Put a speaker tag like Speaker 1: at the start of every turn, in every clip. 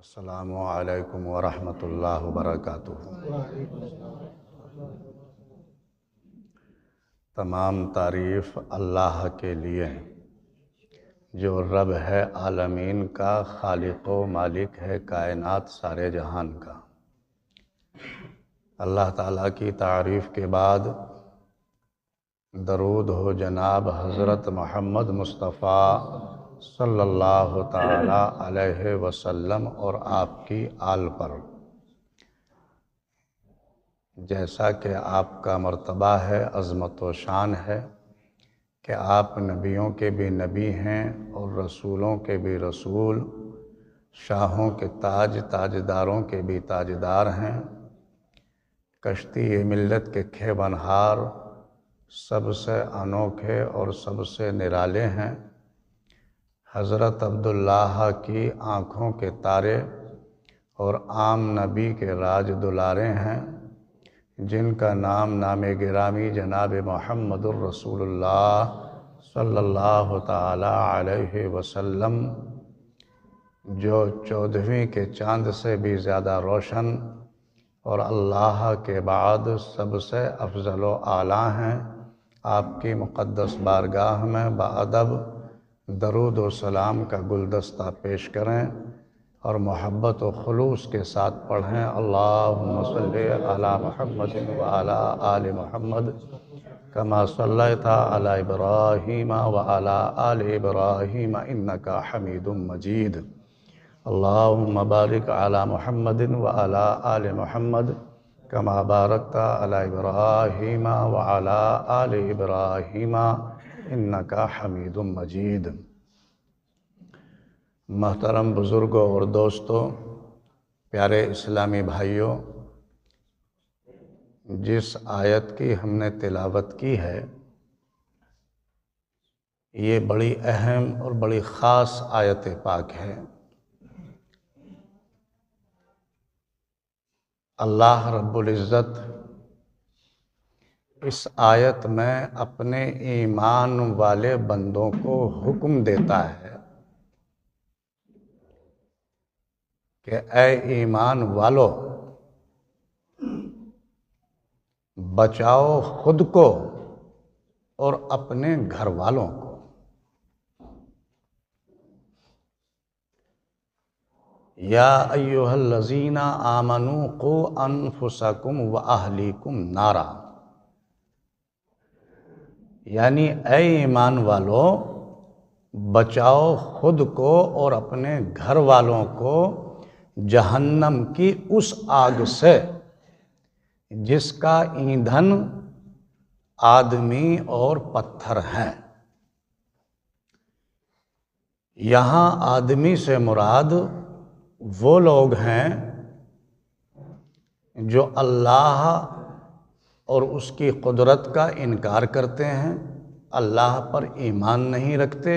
Speaker 1: السلام علیکم ورحمۃ اللہ وبرکاتہ۔ تمام تعریف اللہ کے لیے جو رب ہے عالمین کا، خالق و مالک ہے کائنات سارے جہان کا۔ اللہ تعالیٰ کی تعریف کے بعد درود ہو جناب حضرت محمد مصطفیٰ صلی اللہ تعالی علیہ وسلم اور آپ کی آل پر۔ جیسا کہ آپ کا مرتبہ ہے، عظمت و شان ہے کہ آپ نبیوں کے بھی نبی ہیں اور رسولوں کے بھی رسول، شاہوں کے تاج، تاجداروں کے بھی تاجدار ہیں، کشتی ملت کے کھیونہار، سب سے انوکھے اور سب سے نرالے ہیں۔ حضرت عبداللہ کی آنکھوں کے تارے اور عام نبی کے راج دلارے ہیں، جن کا نام گرامی جناب محمد الرسول اللہ صلی اللہ تعالی علیہ وسلم، جو 14ویں کے چاند سے بھی زیادہ روشن اور اللہ کے بعد سب سے افضل و اعلیٰ ہیں، آپ کی مقدس بارگاہ میں بادب درود و سلام کا گلدستہ پیش کریں اور محبت و خلوص کے ساتھ پڑھیں۔ اللہم صلی علی محمد وعلی آل محمد کما صلیت علی ابراہیم وعلی آل ابراہیم انک حمید مجید۔ اللہم بارک علی محمد وعلی آل محمد کما بارکت علی ابراہیم وعلی آل ابراہیم انک حمید مجید۔ محترم بزرگوں اور دوستوں، پیارے اسلامی بھائیوں، جس آیت کی ہم نے تلاوت کی ہے، یہ بڑی اہم اور بڑی خاص آیت پاک ہے۔ اللہ رب العزت اس آیت میں اپنے ایمان والے بندوں کو حکم دیتا ہے کہ اے ایمان والو، بچاؤ خود کو اور اپنے گھر والوں کو۔ یا ایھا الذین آمنوا قوا انفسکم واہلیکم نارا، یعنی اے ایمان والو، بچاؤ خود کو اور اپنے گھر والوں کو جہنم کی اس آگ سے جس کا ایندھن آدمی اور پتھر ہیں۔ یہاں آدمی سے مراد وہ لوگ ہیں جو اللہ اور اس کی قدرت کا انکار کرتے ہیں، اللہ پر ایمان نہیں رکھتے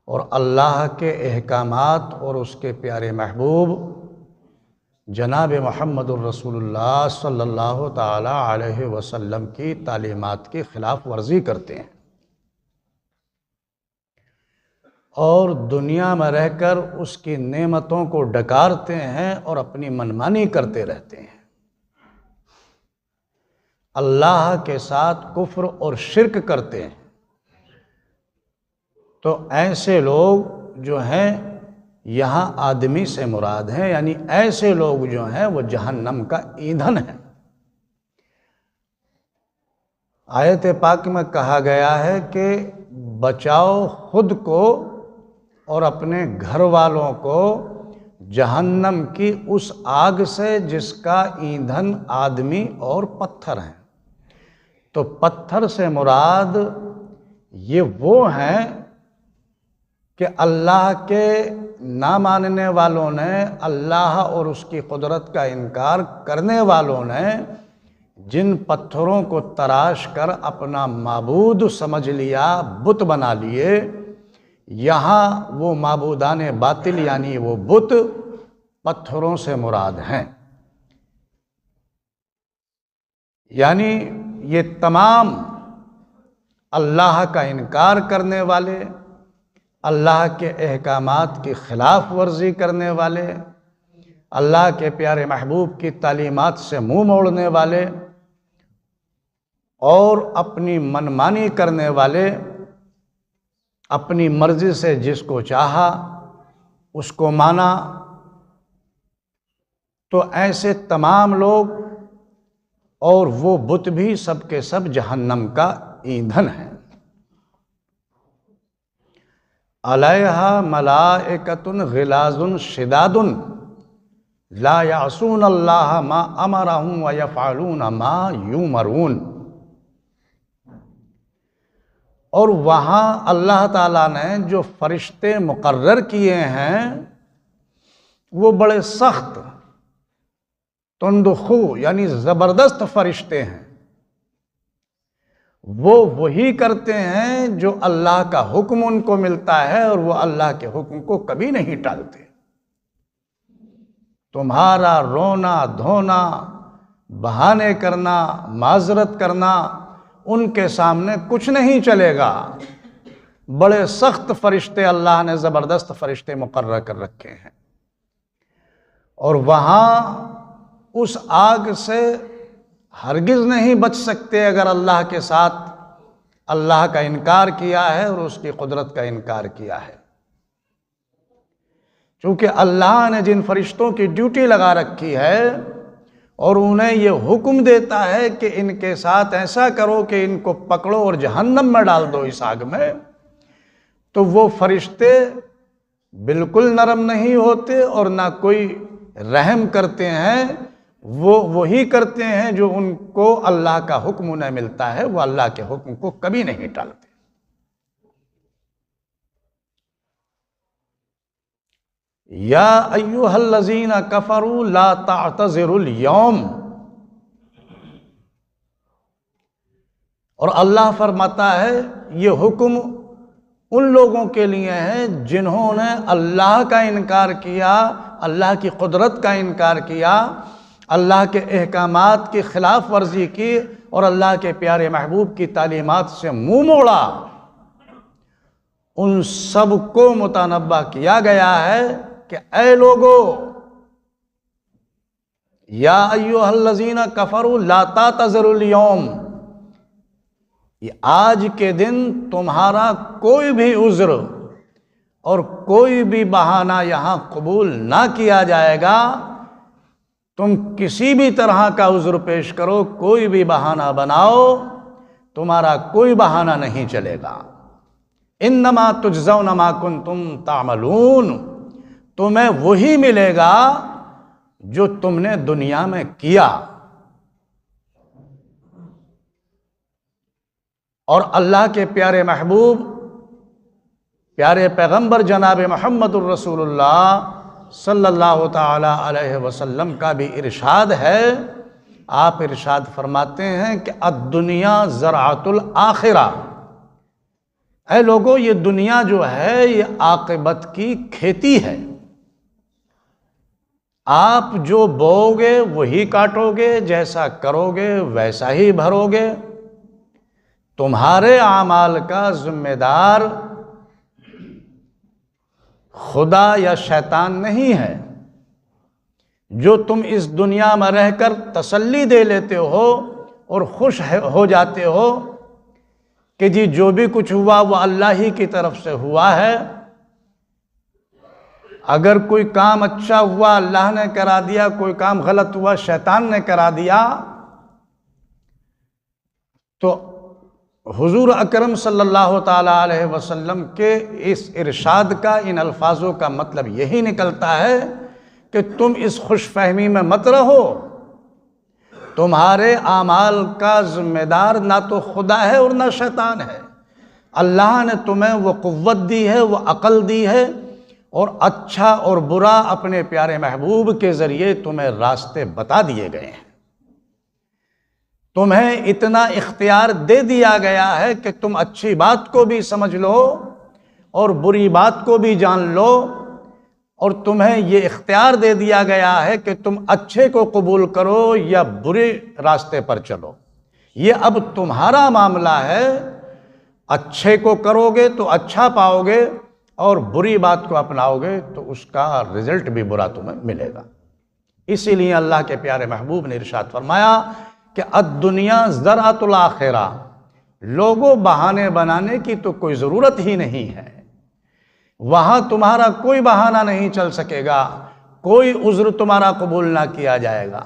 Speaker 1: اور اللہ کے احکامات اور اس کے پیارے محبوب جناب محمد الرسول اللہ صلی اللہ تعالی علیہ وسلم کی تعلیمات کی خلاف ورزی کرتے ہیں اور دنیا میں رہ کر اس کی نعمتوں کو ڈکارتے ہیں اور اپنی منمانی کرتے رہتے ہیں، اللہ کے ساتھ کفر اور شرک کرتے ہیں۔ تو ایسے لوگ جو ہیں یہاں آدمی سے مراد ہیں، یعنی ایسے لوگ جو ہیں وہ جہنم کا ایندھن ہیں۔ آیت پاک میں کہا گیا ہے کہ بچاؤ خود کو اور اپنے گھر والوں کو جہنم کی اس آگ سے جس کا ایندھن آدمی اور پتھر ہیں۔ تو پتھر سے مراد یہ وہ ہیں کہ اللہ کے نہ ماننے والوں نے، اللہ اور اس کی قدرت کا انکار کرنے والوں نے جن پتھروں کو تراش کر اپنا معبود سمجھ لیا، بت بنا لیے، یہاں وہ معبودان باطل یعنی وہ بت پتھروں سے مراد ہیں۔ یعنی یہ تمام اللہ کا انکار کرنے والے، اللہ کے احکامات کی خلاف ورزی کرنے والے، اللہ کے پیارے محبوب کی تعلیمات سے منہ موڑنے والے اور اپنی منمانی کرنے والے، اپنی مرضی سے جس کو چاہا اس کو مانا، تو ایسے تمام لوگ اور وہ بت بھی سب کے سب جہنم کا ایندھن ہیں۔ علیہا ملائکۃ غلاظ شداد لا یعصون اللہ ما امرہم ویفعلون ما یؤمرون۔ اور وہاں اللہ تعالیٰ نے جو فرشتے مقرر کیے ہیں وہ بڑے سخت، تندخو یعنی زبردست فرشتے ہیں۔ وہ وہی کرتے ہیں جو اللہ کا حکم ان کو ملتا ہے، اور وہ اللہ کے حکم کو کبھی نہیں ٹالتے۔ تمہارا رونا دھونا، بہانے کرنا، معذرت کرنا ان کے سامنے کچھ نہیں چلے گا۔ بڑے سخت فرشتے اللہ نے زبردست فرشتے مقرر کر رکھے ہیں، اور وہاں اس آگ سے ہرگز نہیں بچ سکتے اگر اللہ کے ساتھ اللہ کا انکار کیا ہے اور اس کی قدرت کا انکار کیا ہے۔ چونکہ اللہ نے جن فرشتوں کی ڈیوٹی لگا رکھی ہے اور انہیں یہ حکم دیتا ہے کہ ان کے ساتھ ایسا کرو کہ ان کو پکڑو اور جہنم میں ڈال دو اس آگ میں، تو وہ فرشتے بالکل نرم نہیں ہوتے اور نہ کوئی رحم کرتے ہیں۔ وہ وہی کرتے ہیں جو ان کو اللہ کا حکم انہیں ملتا ہے، وہ اللہ کے حکم کو کبھی نہیں ٹالتے۔ یا ایھا الذین کفروا لا تعتذروا اليوم۔ اور اللہ فرماتا ہے یہ حکم ان لوگوں کے لیے ہے جنہوں نے اللہ کا انکار کیا، اللہ کی قدرت کا انکار کیا، اللہ کے احکامات کی خلاف ورزی کی اور اللہ کے پیارے محبوب کی تعلیمات سے منہ موڑا۔ ان سب کو متنبہ کیا گیا ہے کہ اے لوگو، یا ایھا الذین کفروا لا تعتذروا اليوم، یہ آج کے دن تمہارا کوئی بھی عذر اور کوئی بھی بہانہ یہاں قبول نہ کیا جائے گا۔ تم کسی بھی طرح کا عذر پیش کرو، کوئی بھی بہانہ بناؤ، تمہارا کوئی بہانہ نہیں چلے گا۔ انما تجزون ما کنتم تعملون، تمہیں وہی ملے گا جو تم نے دنیا میں کیا۔ اور اللہ کے پیارے محبوب، پیارے پیغمبر جناب محمد الرسول اللہ صلی اللہ تعالی علیہ وسلم کا بھی ارشاد ہے۔ آپ ارشاد فرماتے ہیں کہ الدنیا زرعۃ الآخرہ، اے لوگو یہ دنیا جو ہے یہ عاقبت کی کھیتی ہے۔ آپ جو بوؤ گے وہی کاٹو گے، جیسا کرو گے ویسا ہی بھرو گے۔ تمہارے اعمال کا ذمہ دار خدا یا شیطان نہیں ہے۔ جو تم اس دنیا میں رہ کر تسلی دے لیتے ہو اور خوش ہو جاتے ہو کہ جی جو بھی کچھ ہوا وہ اللہ ہی کی طرف سے ہوا ہے، اگر کوئی کام اچھا ہوا اللہ نے کرا دیا، کوئی کام غلط ہوا شیطان نے کرا دیا، تو حضور اکرم صلی اللہ تعالیٰ علیہ وسلم کے اس ارشاد کا، ان الفاظوں کا مطلب یہی نکلتا ہے کہ تم اس خوش فہمی میں مت رہو۔ تمہارے اعمال کا ذمہ دار نہ تو خدا ہے اور نہ شیطان ہے۔ اللہ نے تمہیں وہ قوت دی ہے، وہ عقل دی ہے، اور اچھا اور برا اپنے پیارے محبوب کے ذریعے تمہیں راستے بتا دیے گئے ہیں۔ تمہیں اتنا اختیار دے دیا گیا ہے کہ تم اچھی بات کو بھی سمجھ لو اور بری بات کو بھی جان لو، اور تمہیں یہ اختیار دے دیا گیا ہے کہ تم اچھے کو قبول کرو یا برے راستے پر چلو۔ یہ اب تمہارا معاملہ ہے، اچھے کو کرو گے تو اچھا پاؤ گے، اور بری بات کو اپناؤ گے تو اس کا رزلٹ بھی برا تمہیں ملے گا۔ اسی لیے اللہ کے پیارے محبوب نے ارشاد فرمایا کہ الدنیا زرعۃ الآخرہ، لوگوں بہانے بنانے کی تو کوئی ضرورت ہی نہیں ہے، وہاں تمہارا کوئی بہانہ نہیں چل سکے گا، کوئی عذر تمہارا قبول نہ کیا جائے گا۔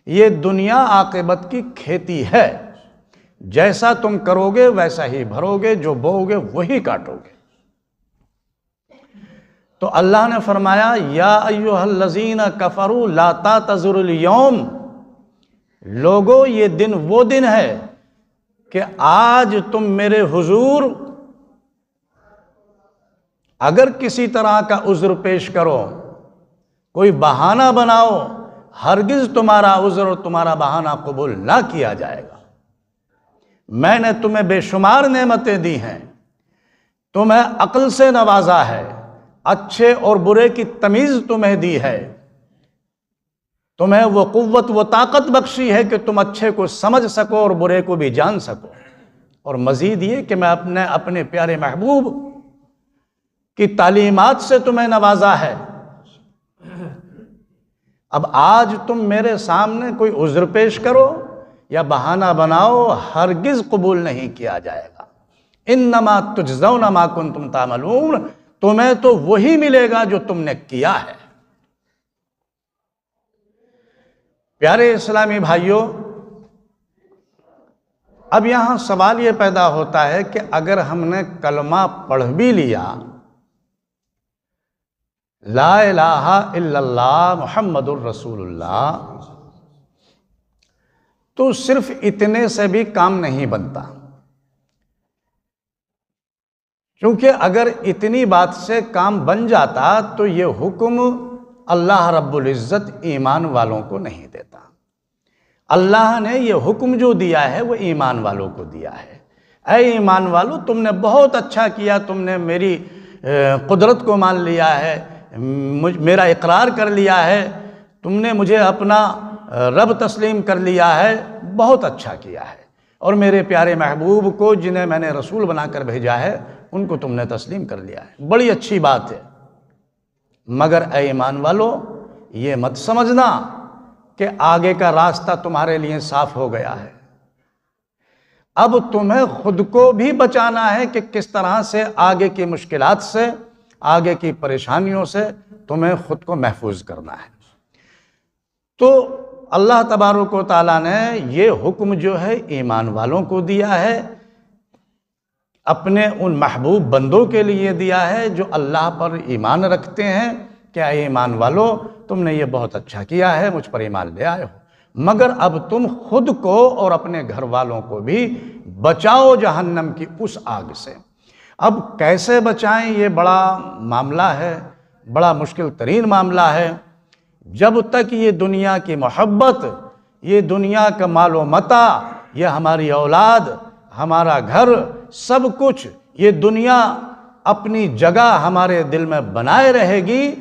Speaker 1: یہ دنیا عاقبت کی کھیتی ہے، جیسا تم کرو گے ویسا ہی بھرو گے، جو بو گے وہی کاٹو گے۔ تو اللہ نے فرمایا یا ایھا الذین کفروا لا تعتذروا اليوم، لوگو یہ دن وہ دن ہے کہ آج تم میرے حضور اگر کسی طرح کا عذر پیش کرو، کوئی بہانہ بناؤ، ہرگز تمہارا عذر اور تمہارا بہانہ قبول نہ کیا جائے گا۔ میں نے تمہیں بے شمار نعمتیں دی ہیں، تمہیں عقل سے نوازا ہے، اچھے اور برے کی تمیز تمہیں دی ہے، تمہیں وہ قوت و طاقت بخشی ہے کہ تم اچھے کو سمجھ سکو اور برے کو بھی جان سکو، اور مزید یہ کہ میں اپنے پیارے محبوب کی تعلیمات سے تمہیں نوازا ہے۔ اب آج تم میرے سامنے کوئی عذر پیش کرو یا بہانہ بناؤ، ہرگز قبول نہیں کیا جائے گا۔ انما تجزون ما کنتم تعملون، تمہیں تو وہی ملے گا جو تم نے کیا ہے۔ پیارے اسلامی بھائیوں، اب یہاں سوال یہ پیدا ہوتا ہے کہ اگر ہم نے کلمہ پڑھ بھی لیا، لا الہ الا اللہ محمد الرسول اللہ، تو صرف اتنے سے بھی کام نہیں بنتا، کیونکہ اگر اتنی بات سے کام بن جاتا تو یہ حکم اللہ رب العزت ایمان والوں کو نہیں دیتا۔ اللہ نے یہ حکم جو دیا ہے وہ ایمان والوں کو دیا ہے۔ اے ایمان والو، تم نے بہت اچھا کیا، تم نے میری قدرت کو مان لیا ہے، میرا اقرار کر لیا ہے، تم نے مجھے اپنا رب تسلیم کر لیا ہے، بہت اچھا کیا ہے، اور میرے پیارے محبوب کو جنہیں میں نے رسول بنا کر بھیجا ہے ان کو تم نے تسلیم کر لیا ہے، بڑی اچھی بات ہے۔ مگر اے ایمان والو، یہ مت سمجھنا کہ آگے کا راستہ تمہارے لیے صاف ہو گیا ہے۔ اب تمہیں خود کو بھی بچانا ہے کہ کس طرح سے آگے کی مشکلات سے، آگے کی پریشانیوں سے تمہیں خود کو محفوظ کرنا ہے۔ تو اللہ تبارک و تعالیٰ نے یہ حکم جو ہے ایمان والوں کو دیا ہے، اپنے ان محبوب بندوں کے لیے دیا ہے جو اللہ پر ایمان رکھتے ہیں کہ اے ایمان والو، تم نے یہ بہت اچھا کیا ہے، مجھ پر ایمان لے آئے ہو، مگر اب تم خود کو اور اپنے گھر والوں کو بھی بچاؤ جہنم کی اس آگ سے۔ اب کیسے بچائیں، یہ بڑا معاملہ ہے، بڑا مشکل ترین معاملہ ہے۔ جب تک یہ دنیا کی محبت، یہ دنیا کا مال و متاع، یہ ہماری اولاد، ہمارا گھر، سب کچھ، یہ دنیا اپنی جگہ ہمارے دل میں بنائے رہے گی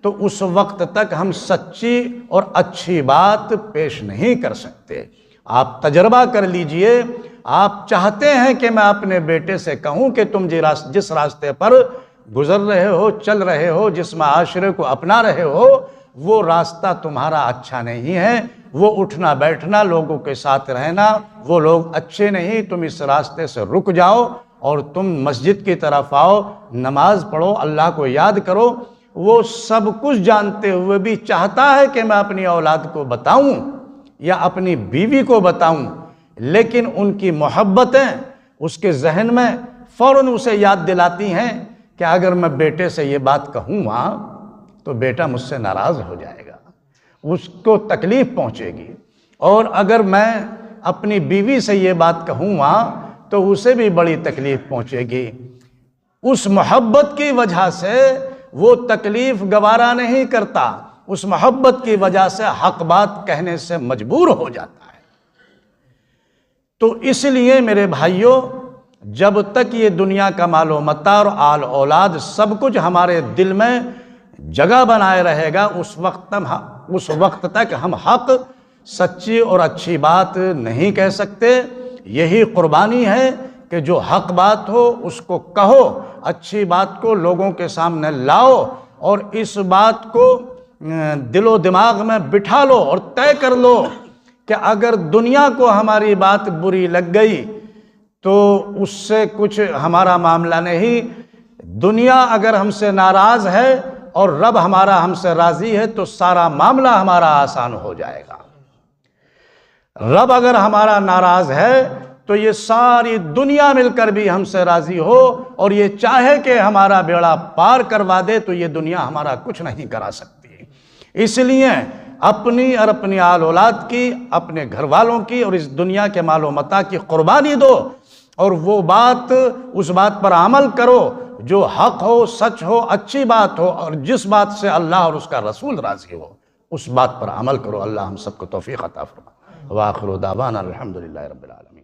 Speaker 1: تو اس وقت تک ہم سچی اور اچھی بات پیش نہیں کر سکتے۔ آپ تجربہ کر لیجئے، آپ چاہتے ہیں کہ میں اپنے بیٹے سے کہوں کہ تم جس راستے پر گزر رہے ہو، چل رہے ہو، جس معاشرے کو اپنا رہے ہو، وہ راستہ تمہارا اچھا نہیں ہے، وہ اٹھنا بیٹھنا، لوگوں کے ساتھ رہنا، وہ لوگ اچھے نہیں، تم اس راستے سے رک جاؤ اور تم مسجد کی طرف آؤ، نماز پڑھو، اللہ کو یاد کرو۔ وہ سب کچھ جانتے ہوئے بھی چاہتا ہے کہ میں اپنی اولاد کو بتاؤں یا اپنی بیوی کو بتاؤں، لیکن ان کی محبتیں اس کے ذہن میں فوراً اسے یاد دلاتی ہیں کہ اگر میں بیٹے سے یہ بات کہوں گا تو بیٹا مجھ سے ناراض ہو جائے گا، اس کو تکلیف پہنچے گی، اور اگر میں اپنی بیوی سے یہ بات کہوں گا تو اسے بھی بڑی تکلیف پہنچے گی۔ اس محبت کی وجہ سے وہ تکلیف گوارا نہیں کرتا، اس محبت کی وجہ سے حق بات کہنے سے مجبور ہو جاتا ہے۔ تو اس لیے میرے بھائیوں، جب تک یہ دنیا کا مال و متاع اور آل اولاد سب کچھ ہمارے دل میں جگہ بنائے رہے گا، اس وقت تک ہم حق، سچی اور اچھی بات نہیں کہہ سکتے۔ یہی قربانی ہے کہ جو حق بات ہو اس کو کہو، اچھی بات کو لوگوں کے سامنے لاؤ اور اس بات کو دل و دماغ میں بٹھا لو اور طے کر لو کہ اگر دنیا کو ہماری بات بری لگ گئی تو اس سے کچھ ہمارا معاملہ نہیں، دنیا اگر ہم سے ناراض ہے اور رب ہمارا ہم سے راضی ہے تو سارا معاملہ ہمارا آسان ہو جائے گا۔ رب اگر ہمارا ناراض ہے تو یہ ساری دنیا مل کر بھی ہم سے راضی ہو اور یہ چاہے کہ ہمارا بیڑا پار کروا دے تو یہ دنیا ہمارا کچھ نہیں کرا سکتی۔ اس لیے اپنی اور اپنی آل اولاد کی، اپنے گھر والوں کی اور اس دنیا کے مال و متاع کی قربانی دو اور وہ بات، اس بات پر عمل کرو جو حق ہو، سچ ہو، اچھی بات ہو اور جس بات سے اللہ اور اس کا رسول راضی ہو، اس بات پر عمل کرو۔ اللہ ہم سب کو توفیق عطا فرمائے۔ وآخر دعوانا الحمدللہ رب العالمین۔